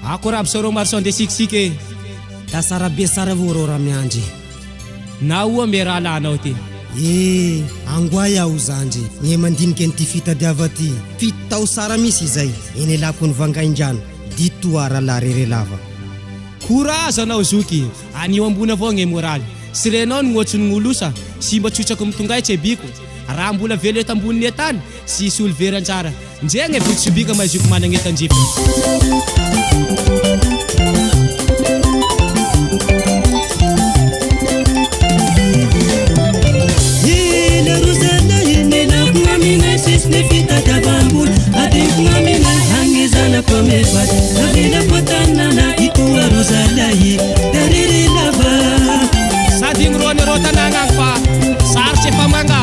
Ako raha bisaro marchand de siksike. Da sara be sara voro raha miandry. Na oa me raha lanao ty. Angoay aho zandry. Ny mandinika ny ty fitadiava ty. Fitao sara misy izay. Eny lako ny vangaindrano. Ditoa raha la rere lava. Courage anao zoky. Anio ambony avao ny moraly. Sy renao ny ohatsy ny olosa. Sy mba trotsako mitongay tsy biko. Raha mbola velo eto ambony etany. Sy isy olo veran-tsara. Njegny viko subika maziko managna etan-jifa. Sadi ngrone rota nangang pa sarche pamanga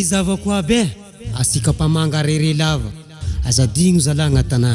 zavako aby asika mpamanga rerelava azadigno zalahy agnatanà